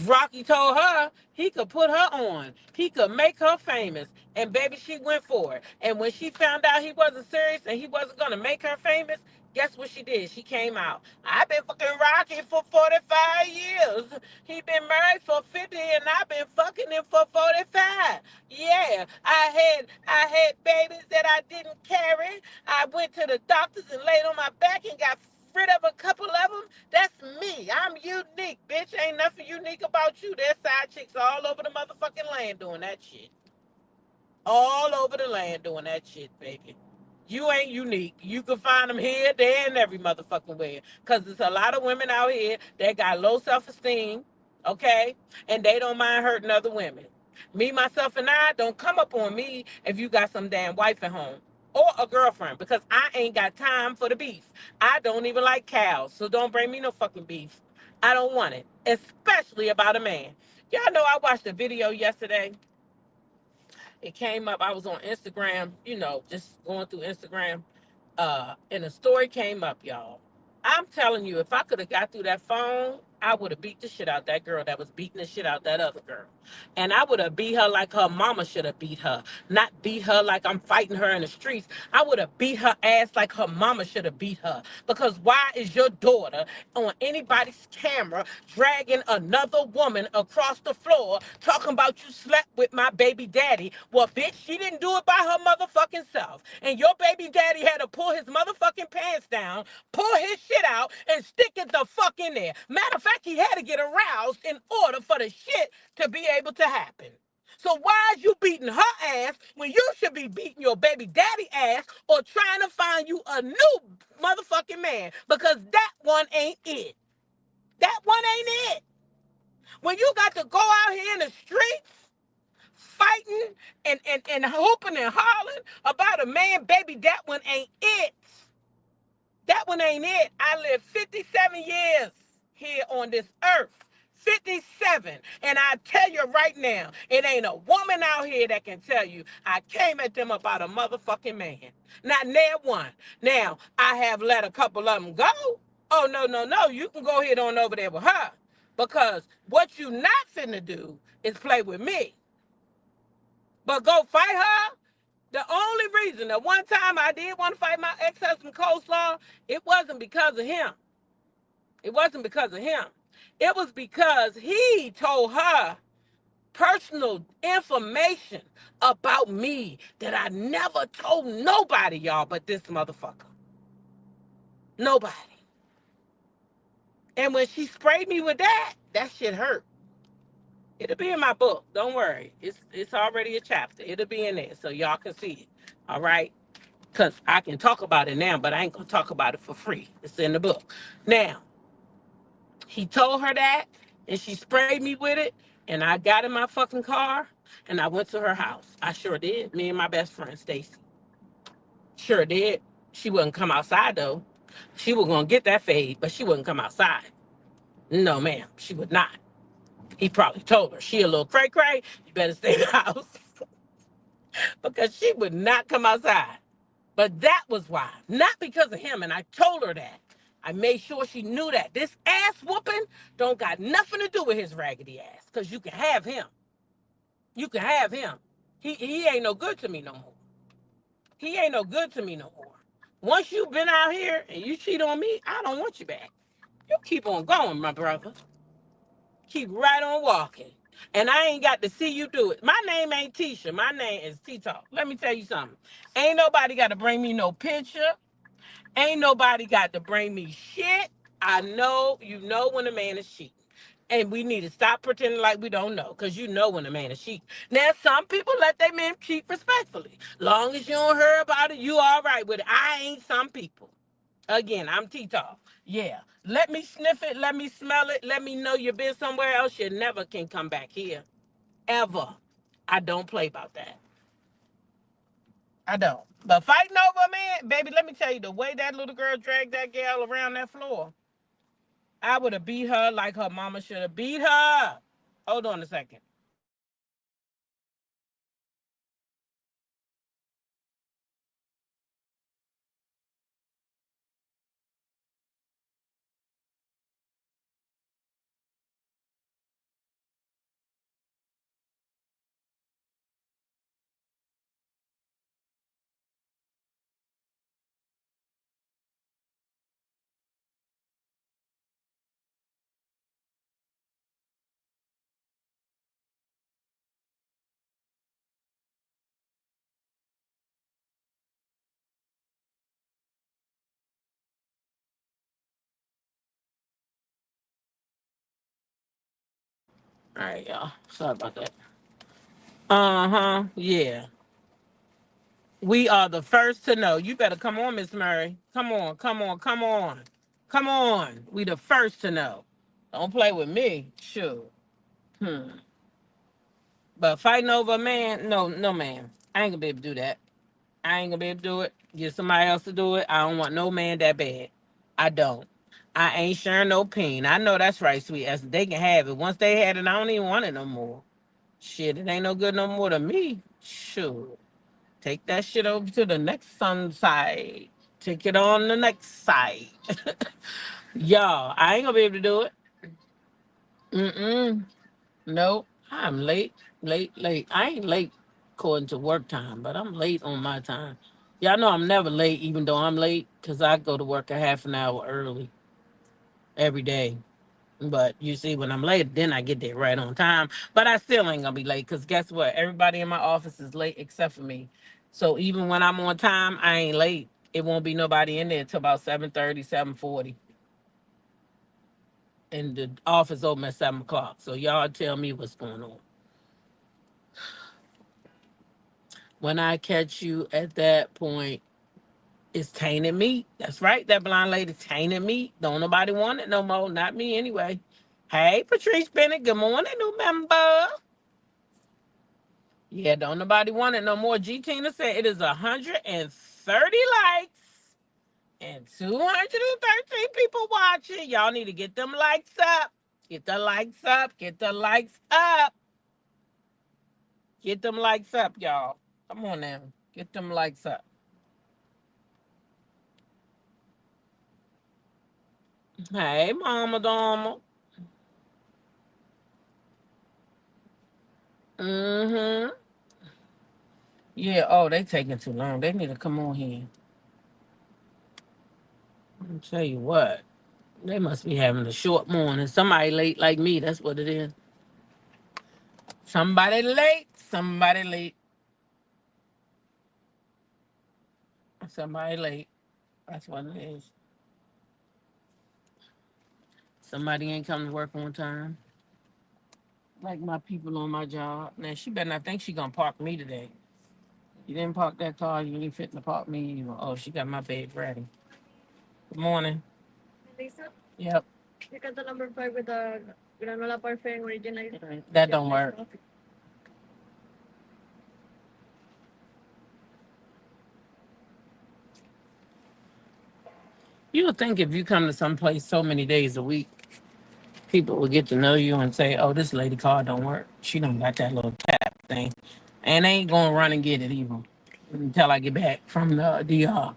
Rocky told her he could put her on. He could make her famous. And baby, she went for it. And when she found out he wasn't serious and he wasn't going to make her famous, guess what she did? She came out. I've been fucking Rocky for 45 years. He been married for 50 and I've been fucking him for 45. Yeah, I had babies that I didn't carry. I went to the doctors and laid on my back and got rid of a couple of them. That's me. I'm unique, bitch. Ain't nothing unique about you. There's side chicks all over the motherfucking land doing that shit. All over the land doing that shit, baby. You ain't unique. You can find them here, there, and every motherfucking way. Because there's a lot of women out here that got low self-esteem, okay? And they don't mind hurting other women. Me, myself, and I, don't come up on me if you got some damn wife at home or a girlfriend because I ain't got time for the beef. I don't even like cows, so don't bring me no fucking beef. I don't want it, especially about a man. Y'all know I watched a video yesterday. It came up. I was on Instagram, just going through Instagram. And a story came up, y'all. I'm telling you, if I could have got through that phone, I would have beat the shit out that girl that was beating the shit out that other girl. And I would have beat her like her mama should have beat her. Not beat her like I'm fighting her in the streets. I would have beat her ass like her mama should have beat her. Because why is your daughter on anybody's camera dragging another woman across the floor talking about you slept with my baby daddy? Well, bitch, she didn't do it by her motherfucking self. And your baby daddy had to pull his motherfucking pants down, pull his shit out, and stick it the fuck in there. Matter of fact, he had to get aroused in order for the shit to be able to happen. So why is you beating her ass when you should be beating your baby daddy ass or trying to find you a new motherfucking man? Because that one ain't it. That one ain't it. When you got to go out here in the streets fighting and hooping and hollering about a man, baby, that one ain't it. That one ain't it. I lived 57 years here on this earth. 57. And I tell you right now, it ain't a woman out here that can tell you I came at them about a motherfucking man. Not near one. Now, I have let a couple of them go. Oh, no. You can go ahead on over there with her. Because what you not finna do is play with me. But go fight her. The only reason, the one time I did want to fight my ex-husband Coleslaw, it wasn't because of him. It wasn't because of him. It was because he told her personal information about me that I never told nobody, y'all, but this motherfucker. Nobody. And when she sprayed me with that shit hurt. It'll be in my book. Don't worry. It's already a chapter. It'll be in there so y'all can see it. All right? Because I can talk about it now, but I ain't going to talk about it for free. It's in the book. Now, he told her that, and she sprayed me with it, and I got in my fucking car, and I went to her house. I sure did. Me and my best friend, Stacy. Sure did. She wouldn't come outside, though. She was going to get that fade, but she wouldn't come outside. No, ma'am. She would not. He probably told her, she a little cray-cray, you better stay in the house. Because she would not come outside. But that was why. Not because of him, and I told her that. I made sure she knew that. This ass whooping don't got nothing to do with his raggedy ass. Because you can have him. You can have him. He ain't no good to me no more. He ain't no good to me no more. Once you been out here and you cheat on me, I don't want you back. You keep on going, my brother. Keep right on walking. And I ain't got to see you do it. My name ain't Tisha. My name is T-Talk. Let me tell you something. Ain't nobody got to bring me no picture. Ain't nobody got to bring me shit. I know you know when a man is cheating. And we need to stop pretending like we don't know, because you know when a man is cheating. Now, some people let their men cheat respectfully. Long as you don't hear about it, you all right with it. I ain't some people. Again, I'm T-Talk. Yeah. Let me sniff it. Let me smell it. Let me know you've been somewhere else. You never can come back here. Ever. I don't play about that. I don't. But fighting over a man, baby, let me tell you, the way that little girl dragged that gal around that floor, I would have beat her like her mama should have beat her. Hold on a second. All right, y'all. Sorry about that. Uh-huh. Yeah. We are the first to know. You better come on, Miss Murray. Come on, come on, come on. Come on. We the first to know. Don't play with me. Sure. Hmm. But fighting over a man, no, no, man. I ain't gonna be able to do that. I ain't gonna be able to do it. Get somebody else to do it. I don't want no man that bad. I don't. I ain't sharing no pain. I know that's right, sweet. As they can have it. Once they had it, I don't even want it no more. Shit, it ain't no good no more to me. Sure. Take that shit over to the next sun side. Take it on the next side. Y'all, I ain't gonna be able to do it. Mm-mm. Nope. I'm late, late, late. I ain't late according to work time, but I'm late on my time. Y'all know I'm never late, even though I'm late, because I go to work a half an hour early every day. But you see, when I'm late, then I get there right on time. But I still ain't gonna be late, because guess what? Everybody in my office is late except for me. So even when I'm on time, I ain't late. It won't be nobody in there until about 7:30, 7:40. And the office open at 7 o'clock. So y'all tell me what's going on. When I catch you at that point, it's tainted meat. That's right, that blind lady, tainted meat. Don't nobody want it no more. Not me anyway. Hey, Patrice Bennett, good morning, new member. Yeah, don't nobody want it no more. G Tina said it is 130 likes and 213 people watching. Y'all need to get them likes up. Get the likes up. Get the likes up. Get them likes up, y'all. Come on now. Get them likes up. Hey, Mama Dama. Mm-hmm. Yeah, oh, they taking too long. They need to come on here. I'll tell you what. They must be having a short morning. Somebody late like me. That's what it is. Somebody late. Somebody late. Somebody late. That's what it is. Somebody ain't come to work on time. Like my people on my job. Now, she better not think she gonna park me today. You didn't park that car. You ain't fitting to park me. Oh, she got my bed ready. Good morning. Lisa, Yep. you got the number 5 with the granola parfait original. That don't work. You would think if you come to some place so many days a week, people will get to know you and say, "Oh, this lady car don't work. She don't got that little tap thing," and they ain't gonna run and get it even until I get back from the DR.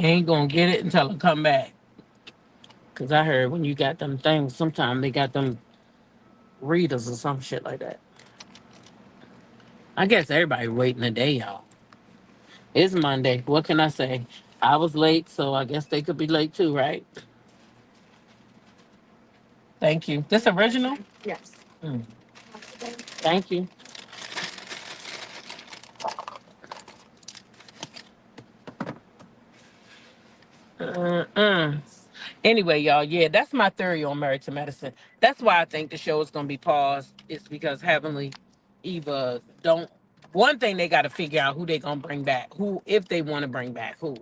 Ain't gonna get it until I come back. Cause I heard when you got them things, sometimes they got them readers or some shit like that. I guess everybody waiting a day, y'all. It's Monday. What can I say? I was late, so I guess they could be late too, right? Thank you. This original? Yes. Mm, thank you. Mm-mm. Anyway, y'all, yeah, that's my theory on Married to Medicine. That's why I think the show is gonna be paused. It's because Heavenly Eva don't. One thing they got to figure out who they gonna bring back. Who, if they want to bring back, who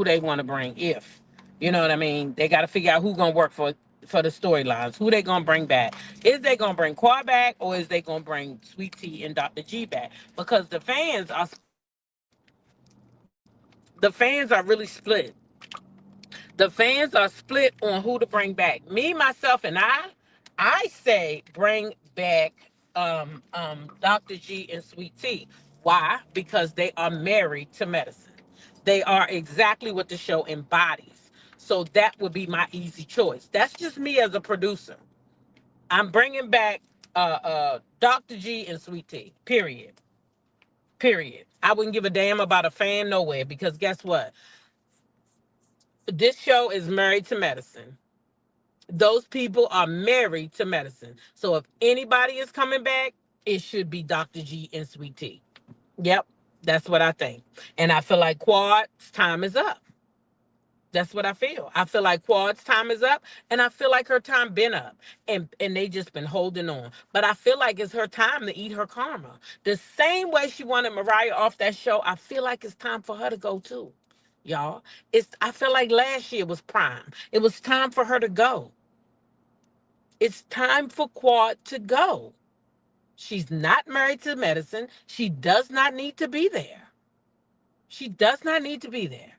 they want to bring. If you know what I mean, they got to figure out who gonna work for the storylines. Who they gonna bring back? Is they gonna bring Quad back, or is they gonna bring Sweet Tea and Dr. G back? Because the fans are really split. The fans are split on who to bring back. Me, myself, and I say bring back Dr. G and Sweet Tea. Why? Because they are married to medicine. They are exactly what the show embodies. So that would be my easy choice. That's just me as a producer. I'm bringing back Dr. G and Sweet Tea. Period. Period. I wouldn't give a damn about a fan nowhere because guess what? This show is married to medicine. Those people are married to medicine. So if anybody is coming back, it should be Dr. G and Sweet Tea. Yep, that's what I think. And I feel like Quad's time is up. That's what I feel. I feel like Quad's time is up, and I feel like her time been up, and they just been holding on. But I feel like it's her time to eat her karma. The same way she wanted Mariah off that show, I feel like it's time for her to go too, y'all. I feel like last year was prime. It was time for her to go. It's time for Quad to go. She's not married to medicine. She does not need to be there. She does not need to be there.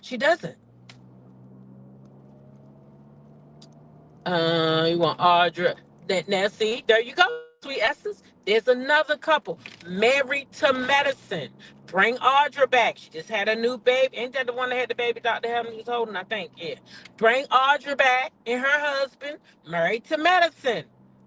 She doesn't. You want Audra? Now, see, there you go, sweet essence. There's another couple married to medicine. Bring Audra back. She just had a new baby. Ain't that the one that had the baby Dr. Helen was holding? I think, yeah. Bring Audra back and her husband married to medicine.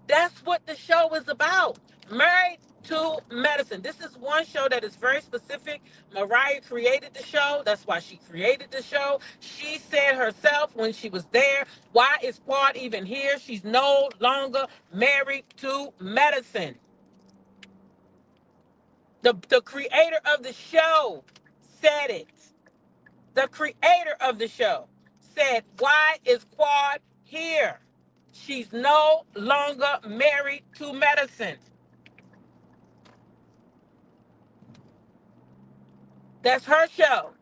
That's what the show is about. Married to medicine. This is one show that is very specific. Mariah created the show. That's why she created the show. She said herself when she was there, why is Quad even here? She's no longer married to medicine. The creator of the show said it. The creator of the show said, why is Quad here? She's no longer married to medicine. That's her show.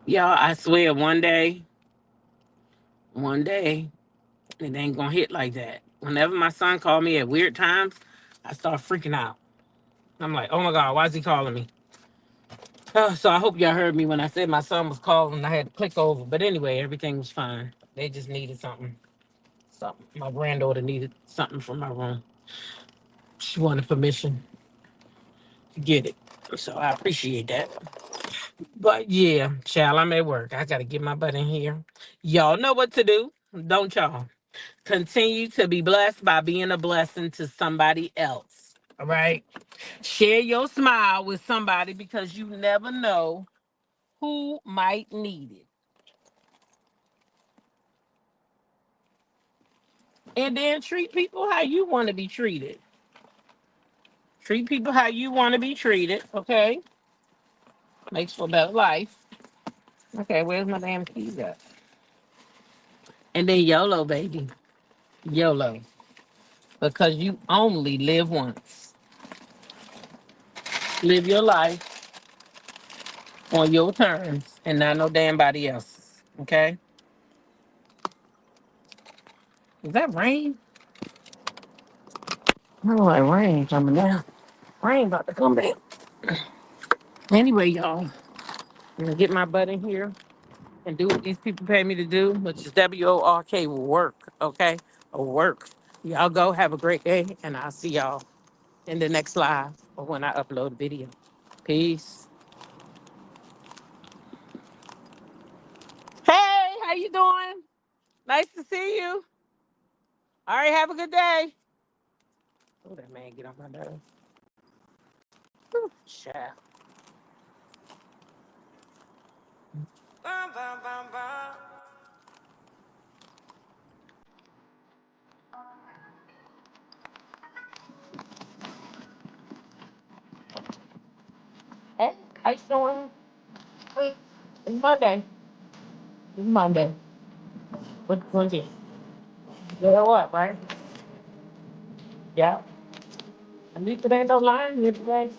Y'all, I swear one day, it ain't gonna hit like that. Whenever my son called me at weird times, I start freaking out. I'm like, oh my God, why is he calling me? So I hope y'all heard me when I said my son was calling. I had to click over. But anyway, everything was fine. They just needed something. Something. My granddaughter needed something from my room. She wanted permission to get it. So I appreciate that. But yeah, child, I'm at work. I gotta get my butt in here. Y'all know what to do, don't y'all? Continue to be blessed by being a blessing to somebody else. All right. Share your smile with somebody because you never know who might need it. And then treat people how you want to be treated. Treat people how you want to be treated, okay? Makes for a better life. Okay, where's my damn keys at? And then YOLO, baby. YOLO. Because you only live once. Live your life on your terms and not no damn body else's. Okay? Is that rain? I don't like rain coming down. Rain about to come down. Anyway, y'all, I'm gonna get my butt in here and do what these people pay me to do, which is WORK work, okay? Or work. Y'all go have a great day, and I'll see y'all in the next live or when I upload a video. Peace. Hey, how you doing? Nice to see you. All right, have a good day. Oh, that man get on my nerves. Child. Hey, how you doing? Hey, it's Monday. It's Monday. What's it? Yeah, what, right? Yeah. At least it ain't no line here today.